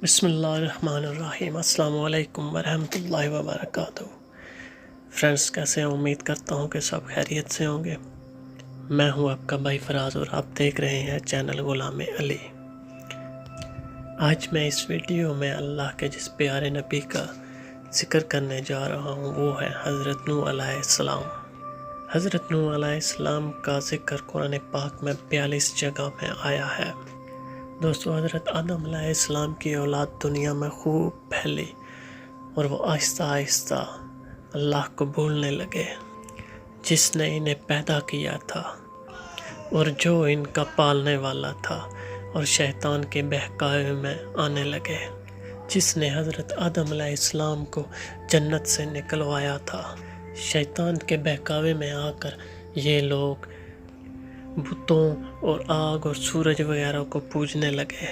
بسم اللہ الرحمن الرحیم۔ السلام علیکم ورحمۃ اللہ وبرکاتہ۔ فرینڈس، کیسے ہیں؟ امید کرتا ہوں کہ سب خیریت سے ہوں گے۔ میں ہوں آپ کا بھائی فراز اور آپ دیکھ رہے ہیں چینل غلام علی۔ آج میں اس ویڈیو میں اللہ کے جس پیارے نبی کا ذکر کرنے جا رہا ہوں وہ ہے حضرت نوح علیہ السلام۔ حضرت نوح علیہ السلام کا ذکر قرآن پاک میں 42 جگہ میں آیا ہے۔ دوستو، حضرت آدم علیہ السلام کی اولاد دنیا میں خوب پھیلی اور وہ آہستہ آہستہ اللہ کو بھولنے لگے جس نے انہیں پیدا کیا تھا اور جو ان کا پالنے والا تھا، اور شیطان کے بہکاوے میں آنے لگے جس نے حضرت آدم علیہ السلام کو جنت سے نکلوایا تھا۔ شیطان کے بہکاوے میں آ کر یہ لوگ بتوں اور آگ اور سورج وغیرہ کو پوجنے لگے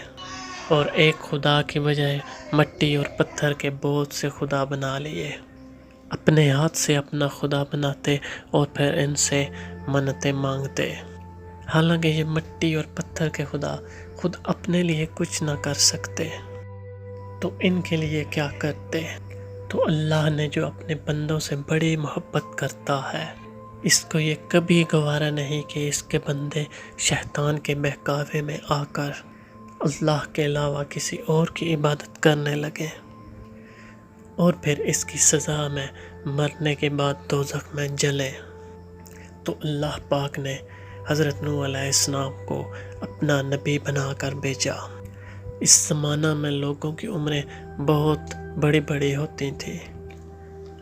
اور ایک خدا کی بجائے مٹی اور پتھر کے بہت سے خدا بنا لیے۔ اپنے ہاتھ سے اپنا خدا بناتے اور پھر ان سے منتیں مانگتے، حالانکہ یہ مٹی اور پتھر کے خدا خود اپنے لیے کچھ نہ کر سکتے تو ان کے لیے کیا کرتے؟ تو اللہ نے جو اپنے بندوں سے بڑی محبت کرتا ہے، اس کو یہ کبھی گوارا نہیں کہ اس کے بندے شیطان کے بہکاوے میں آ کر اللہ کے علاوہ کسی اور کی عبادت کرنے لگے اور پھر اس کی سزا میں مرنے کے بعد دوزخ میں جلے۔ تو اللہ پاک نے حضرت نوح علیہ السلام کو اپنا نبی بنا کر بھیجا۔ اس زمانہ میں لوگوں کی عمریں بہت بڑی بڑی ہوتی تھیں۔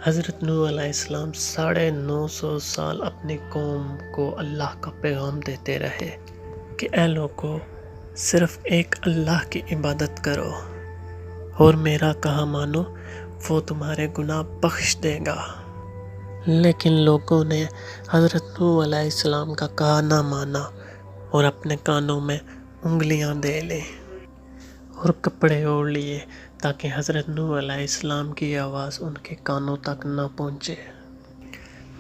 حضرت نوح علیہ السلام 950 سال اپنی قوم کو اللہ کا پیغام دیتے رہے کہ اے لوگو، صرف ایک اللہ کی عبادت کرو اور میرا کہا مانو، وہ تمہارے گناہ بخش دے گا۔ لیکن لوگوں نے حضرت نوح علیہ السلام کا کہا نہ مانا اور اپنے کانوں میں انگلیاں دے لیں اور کپڑے اوڑھ لیے تاکہ حضرت نوح علیہ السلام کی آواز ان کے کانوں تک نہ پہنچے۔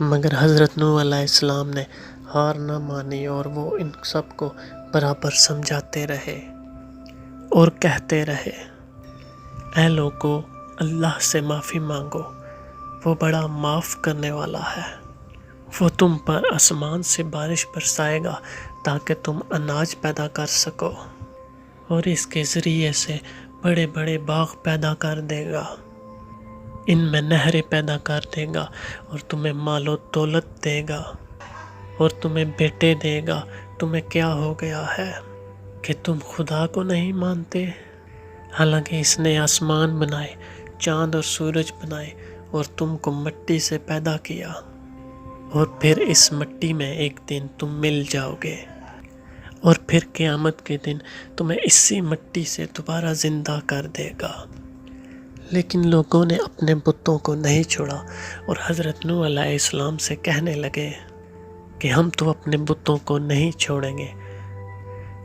مگر حضرت نوح علیہ السلام نے ہار نہ مانی اور وہ ان سب کو برابر سمجھاتے رہے اور کہتے رہے، اے لوگو، اللہ سے معافی مانگو، وہ بڑا معاف کرنے والا ہے۔ وہ تم پر آسمان سے بارش برسائے گا تاکہ تم اناج پیدا کر سکو اور اس کے ذریعے سے بڑے بڑے باغ پیدا کر دے گا، ان میں نہریں پیدا کر دے گا اور تمہیں مال و دولت دے گا اور تمہیں بیٹے دے گا۔ تمہیں کیا ہو گیا ہے کہ تم خدا کو نہیں مانتے؟ حالانکہ اس نے آسمان بنائے، چاند اور سورج بنائے اور تم کو مٹی سے پیدا کیا، اور پھر اس مٹی میں ایک دن تم مل جاؤ گے اور پھر قیامت کے دن تمہیں اسی مٹی سے دوبارہ زندہ کر دے گا۔ لیکن لوگوں نے اپنے بتوں کو نہیں چھوڑا اور حضرت نوح علیہ السلام سے کہنے لگے کہ ہم تو اپنے بتوں کو نہیں چھوڑیں گے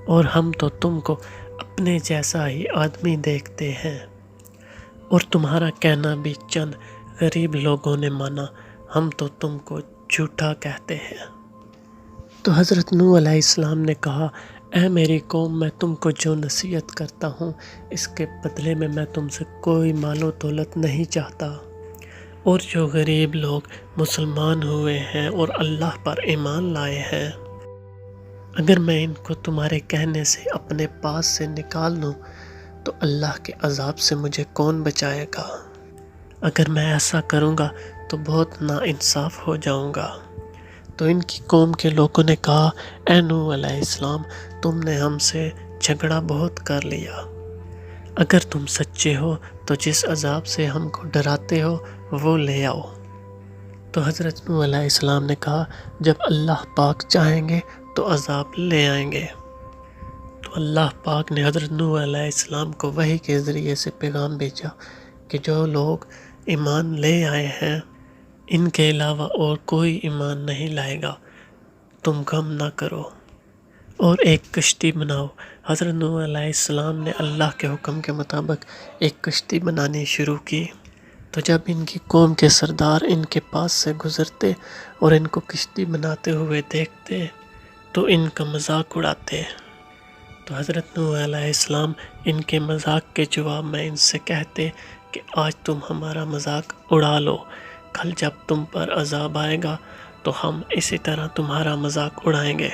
اور ہم تو تم کو اپنے جیسا ہی آدمی دیکھتے ہیں، اور تمہارا کہنا بھی چند غریب لوگوں نے مانا، ہم تو تم کو جھوٹا کہتے ہیں۔ تو حضرت نوح علیہ السلام نے کہا، اے میری قوم، میں تم کو جو نصیحت کرتا ہوں اس کے بدلے میں تم سے کوئی مال و دولت نہیں چاہتا، اور جو غریب لوگ مسلمان ہوئے ہیں اور اللہ پر ایمان لائے ہیں، اگر میں ان کو تمہارے کہنے سے اپنے پاس سے نکال دوں تو اللہ کے عذاب سے مجھے کون بچائے گا؟ اگر میں ایسا کروں گا تو بہت ناانصاف ہو جاؤں گا۔ تو ان کی قوم کے لوگوں نے کہا، اے نوح علیہ السلام، تم نے ہم سے جھگڑا بہت کر لیا، اگر تم سچے ہو تو جس عذاب سے ہم کو ڈراتے ہو وہ لے آؤ۔ تو حضرت نوح علیہ السلام نے کہا، جب اللہ پاک چاہیں گے تو عذاب لے آئیں گے۔ تو اللہ پاک نے حضرت نوح علیہ السلام کو وحی کے ذریعے سے پیغام بھیجا کہ جو لوگ ایمان لے آئے ہیں ان کے علاوہ اور کوئی ایمان نہیں لائے گا، تم غم نہ کرو اور ایک کشتی بناؤ۔ حضرت نوح علیہ السلام نے اللہ کے حکم کے مطابق ایک کشتی بنانی شروع کی۔ تو جب ان کی قوم کے سردار ان کے پاس سے گزرتے اور ان کو کشتی بناتے ہوئے دیکھتے تو ان کا مذاق اڑاتے تو حضرت نوح علیہ السلام ان کے مذاق کے جواب میں ان سے کہتے کہ آج تم ہمارا مذاق اڑا لو، کل جب تم پر عذاب آئے گا تو ہم اسی طرح تمہارا مذاق اڑائیں گے۔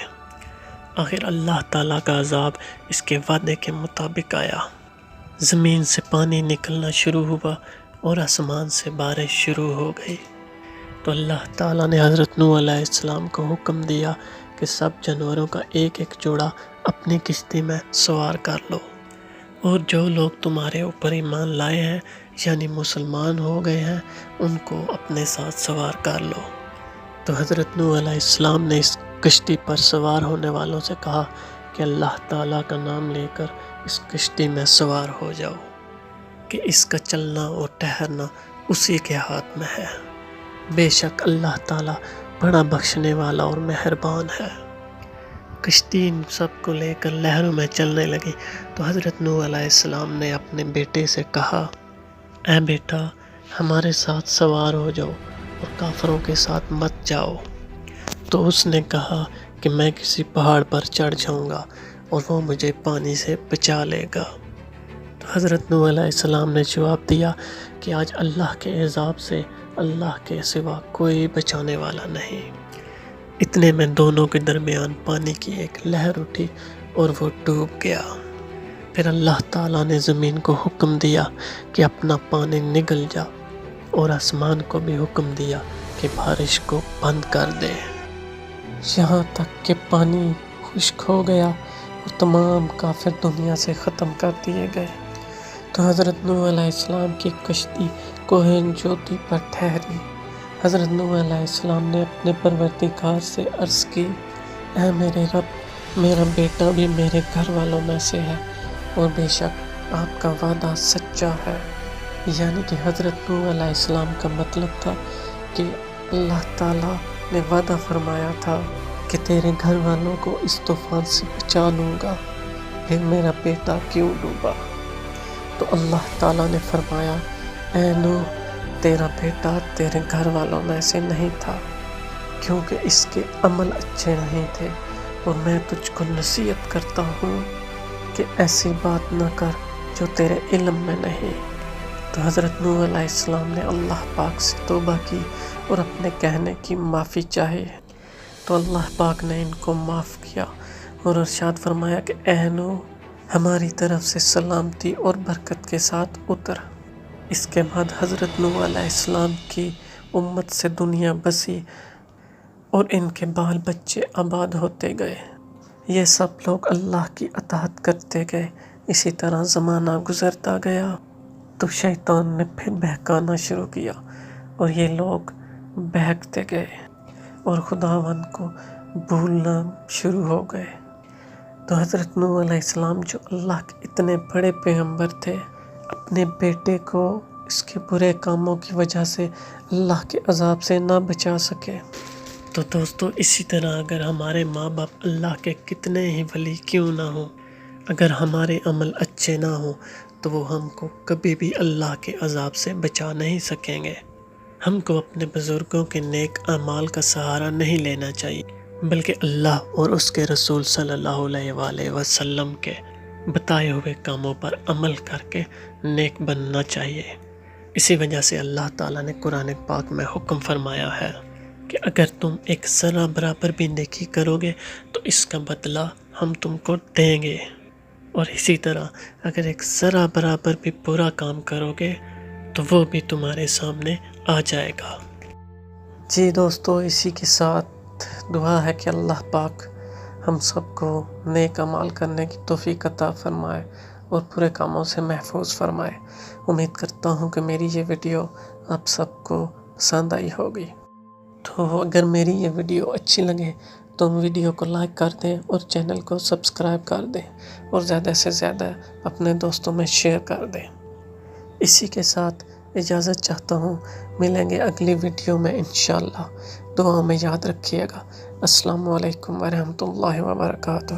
آخر اللہ تعالیٰ کا عذاب اس کے وعدے کے مطابق آیا۔ زمین سے پانی نکلنا شروع ہوا اور آسمان سے بارش شروع ہو گئی۔ تو اللہ تعالیٰ نے حضرت نوح علیہ السلام کو حکم دیا کہ سب جانوروں کا ایک ایک جوڑا اپنی کشتی میں سوار کر لو، اور جو لوگ تمہارے اوپر ایمان لائے ہیں یعنی مسلمان ہو گئے ہیں ان کو اپنے ساتھ سوار کر لو۔ تو حضرت نوح علیہ السلام نے اس کشتی پر سوار ہونے والوں سے کہا کہ اللہ تعالیٰ کا نام لے کر اس کشتی میں سوار ہو جاؤ، کہ اس کا چلنا اور ٹھہرنا اسی کے ہاتھ میں ہے۔ بے شک اللہ تعالیٰ بڑا بخشنے والا اور مہربان ہے۔ کشتی ان سب کو لے کر لہروں میں چلنے لگی تو حضرت نوح علیہ السلام نے اپنے بیٹے سے کہا، اے بیٹا ہمارے ساتھ سوار ہو جاؤ اور کافروں کے ساتھ مت جاؤ۔ تو اس نے کہا کہ میں کسی پہاڑ پر چڑھ جاؤں گا اور وہ مجھے پانی سے بچا لے گا۔ تو حضرت نوح علیہ السلام نے جواب دیا کہ آج اللہ کے عذاب سے اللہ کے سوا کوئی بچانے والا نہیں۔ اتنے میں دونوں کے درمیان پانی کی ایک لہر اٹھی اور وہ ڈوب گیا۔ پھر اللہ تعالیٰ نے زمین کو حکم دیا کہ اپنا پانی نگل جا، اور آسمان کو بھی حکم دیا کہ بارش کو بند کر دے، یہاں تک کہ پانی خشک ہو گیا اور تمام کافر دنیا سے ختم کر دیے گئے۔ تو حضرت نوح علیہ السلام کی کشتی کوہ جوتی پر ٹھہری۔ حضرت نوح علیہ السلام نے اپنے پروردگار سے عرض کی، اے میرے رب، میرا بیٹا بھی میرے گھر والوں میں سے ہے اور بے شک آپ کا وعدہ سچا ہے۔ یعنی کہ حضرت نوح علیہ السلام کا مطلب تھا کہ اللہ تعالیٰ نے وعدہ فرمایا تھا کہ تیرے گھر والوں کو اس طوفان سے بچا لوں گا، پھر میرا بیٹا کیوں ڈوبا؟ تو اللہ تعالیٰ نے فرمایا، اے نوح، تیرا بیٹا تیرے گھر والوں میں سے نہیں تھا، کیونکہ اس کے عمل اچھے نہیں تھے، اور میں تجھ کو نصیحت کرتا ہوں کہ ایسی بات نہ کر جو تیرے علم میں نہیں۔ تو حضرت نوح علیہ السلام نے اللہ پاک سے توبہ کی اور اپنے کہنے کی معافی چاہی، تو اللہ پاک نے ان کو معاف کیا اور ارشاد فرمایا کہ اے نوح، ہماری طرف سے سلامتی اور برکت کے ساتھ اتر۔ اس کے بعد حضرت نوح علیہ السلام کی امت سے دنیا بسی اور ان کے بال بچے آباد ہوتے گئے۔ یہ سب لوگ اللہ کی اطاعت کرتے گئے۔ اسی طرح زمانہ گزرتا گیا تو شیطان نے پھر بہکانا شروع کیا اور یہ لوگ بہکتے گئے اور خداوند کو بھولنا شروع ہو گئے۔ تو حضرت نوح علیہ السلام جو اللہ کے اتنے بڑے پیغمبر تھے، اپنے بیٹے کو اس کے برے کاموں کی وجہ سے اللہ کے عذاب سے نہ بچا سکے۔ تو دوستو، اسی طرح اگر ہمارے ماں باپ اللہ کے کتنے ہی ولی کیوں نہ ہوں، اگر ہمارے عمل اچھے نہ ہوں تو وہ ہم کو کبھی بھی اللہ کے عذاب سے بچا نہیں سکیں گے۔ ہم کو اپنے بزرگوں کے نیک اعمال کا سہارا نہیں لینا چاہیے، بلکہ اللہ اور اس کے رسول صلی اللہ علیہ وآلہ وسلم کے بتائے ہوئے کاموں پر عمل کر کے نیک بننا چاہیے۔ اسی وجہ سے اللہ تعالیٰ نے قرآن پاک میں حکم فرمایا ہے کہ اگر تم ایک ذرہ برابر بھی نیکی کرو گے تو اس کا بدلہ ہم تم کو دیں گے، اور اسی طرح اگر ایک ذرہ برابر بھی برا کام کرو گے تو وہ بھی تمہارے سامنے آ جائے گا۔ جی دوستو، اسی کے ساتھ دعا ہے کہ اللہ پاک ہم سب کو نیک اعمال کرنے کی توفیق عطا فرمائے اور برے کاموں سے محفوظ فرمائے۔ امید کرتا ہوں کہ میری یہ ویڈیو آپ سب کو پسند آئی ہوگی۔ تو اگر میری یہ ویڈیو اچھی لگے تو ویڈیو کو لائک کر دیں اور چینل کو سبسکرائب کر دیں اور زیادہ سے زیادہ اپنے دوستوں میں شیئر کر دیں۔ اسی کے ساتھ اجازت چاہتا ہوں، ملیں گے اگلی ویڈیو میں انشاءاللہ۔ دعا میں یاد رکھیے گا۔ السلام علیکم ورحمۃ اللہ وبرکاتہ۔